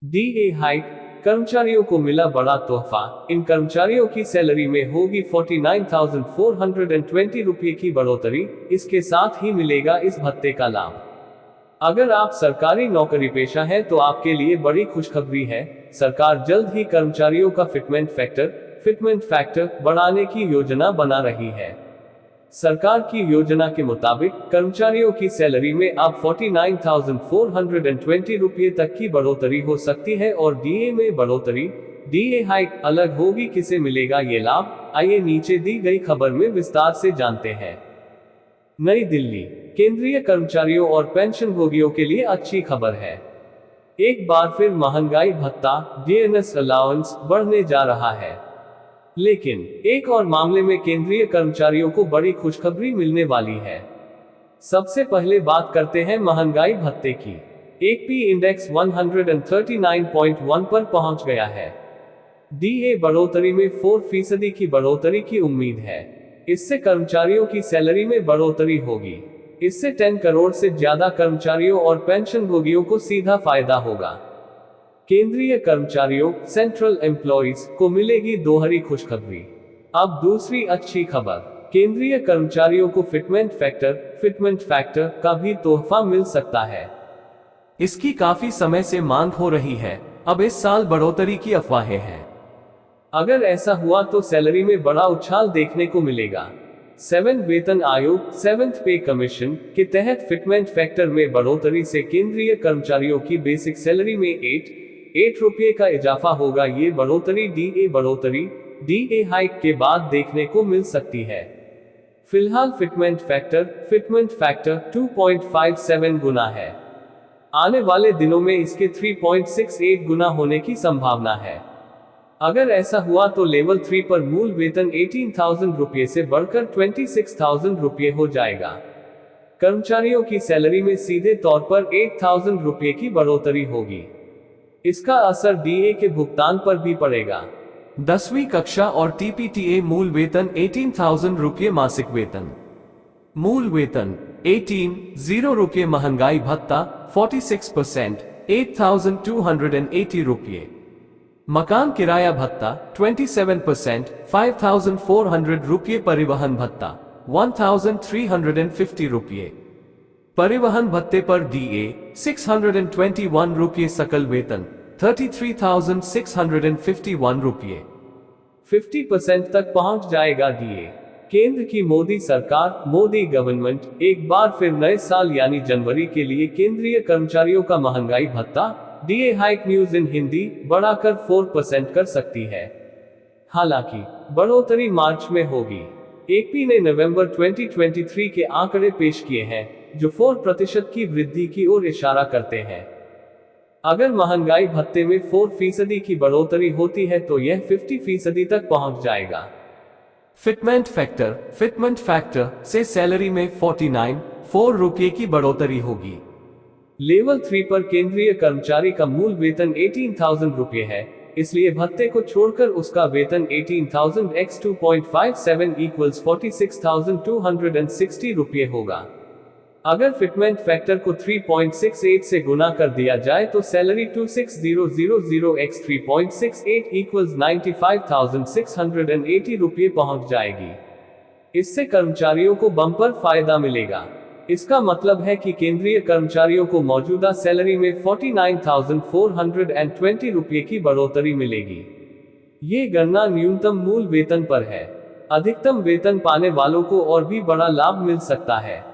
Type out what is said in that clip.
DA hike, कर्मचारियों को मिला बड़ा तोहफा। इन कर्मचारियों की सैलरी में होगी 49,420 रुपये की बढ़ोतरी। इसके साथ ही मिलेगा इस भत्ते का लाभ। अगर आप सरकारी नौकरी पेशा हैं तो आपके लिए बड़ी खुशखबरी है। सरकार जल्द ही कर्मचारियों का फिटमेंट फैक्टर बढ़ाने की योजना बना रही है। सरकार की योजना के मुताबिक कर्मचारियों की सैलरी में अब 49,420 रुपये तक की बढ़ोतरी हो सकती है और डीए में बढ़ोतरी। डीए हाइक अलग होगी, किसे मिलेगा ये लाभ, आइए नीचे दी गई खबर में विस्तार से जानते हैं। नई दिल्ली, केंद्रीय कर्मचारियों और पेंशनभोगियों के लिए अच्छी खबर है। एक बार फिर महंगाई भत्ता डीएनएस अलाउंस बढ़ने जा रहा है। लेकिन एक और मामले में केंद्रीय कर्मचारियों को बड़ी खुशखबरी मिलने वाली है। सबसे पहले बात करते हैं महंगाई भत्ते की। एपी इंडेक्स 139.1 पर पहुंच गया है। डीए बढ़ोतरी में 4% की बढ़ोतरी की उम्मीद है। इससे कर्मचारियों की सैलरी में बढ़ोतरी होगी। इससे 10 करोड़ से ज्यादा कर्मचारियों और पेंशनभोगियों को सीधा फायदा होगा। केंद्रीय कर्मचारियों सेंट्रल एम्प्लॉइज को मिलेगी दोहरी खुशखबरी। अब दूसरी अच्छी खबर, केंद्रीय कर्मचारियों को फिटमेंट फैक्टर का भी तोहफा मिल सकता है। इसकी काफी समय से मांग हो रही है। अब इस साल बढ़ोतरी की अफवाहें हैं। अगर ऐसा हुआ तो सैलरी में बड़ा उछाल देखने को मिलेगा। 7 वेतन आयोग 7th पे कमीशन के तहत फिटमेंट फैक्टर में बढ़ोतरी से केंद्रीय कर्मचारियों की बेसिक सैलरी में 8 रुपये का इजाफा होगा। ये बढ़ोतरी डीए हाइक के बाद देखने को मिल सकती है। फिलहाल फिटमेंट फैक्टर 2.57 गुना है। आने वाले दिनों में इसके 3.68 गुना होने की संभावना है। अगर ऐसा हुआ तो लेवल 3 पर मूल वेतन 18,000 रुपये से बढ़कर 26,000 रुपये हो जाएगा। कर्मचारियों की सैलरी में सीधे तौर पर 8,000 रुपये की बढ़ोतरी होगी। इसका असर डीए के भुगतान पर भी पड़ेगा। 10वीं कक्षा और टीपीटीए मूल वेतन 18,000 रुपये मासिक वेतन। मूल वेतन 18,000 रुपये, महंगाई भत्ता 46% 8,280 रुपये। मकान किराया भत्ता 27% 5,400 रुपये। परिवहन भत्ता 1,350 रुपये। परिवहन भत्ते पर डीए 621 रुपये। सकल वेतन 33,651 रुपये। 50% तक पहुंच जाएगा डीए। केंद्र की मोदी सरकार, मोदी गवर्नमेंट एक बार फिर नए साल यानी जनवरी के लिए केंद्रीय कर्मचारियों का महंगाई भत्ता DA hike news in Hindi बढ़ाकर 4% कर सकती है। हालांकि बढ़ोतरी मार्च में होगी। एपी ने नवंबर 2023 के आंकड़े पेश किए हैं जो 4% की वृद्धि की ओर इशारा करते हैं। अगर महंगाई भत्ते में 4% की बढ़ोतरी होती है तो यह 50% तक पहुंच जाएगा। फिटमेंट फैक्टर से सैलरी में 49.4 रुपये की बढ़ोतरी होगी। लेवल 3 पर केंद्रीय कर्मचारी का मूल वेतन 18,000 रुपये है, इसलिए भत्ते को छोड़कर उसका वेतन 18,000 x 2.57 = 46,260 रुपये होगा। अगर फिटमेंट फैक्टर को 3.68 से गुना कर दिया जाए तो सैलरी 26,000 x 3.68 = 95,680 रुपये पहुंच जाएगी। इससे कर्मचारियों को बम्पर फायदा मिलेगा। इसका मतलब है कि केंद्रीय कर्मचारियों को मौजूदा सैलरी में 49,420 रुपये की बढ़ोतरी मिलेगी। ये गणना न्यूनतम मूल वेतन पर है। अधिकतम वेतन पाने वालों को और भी बड़ा लाभ मिल सकता है।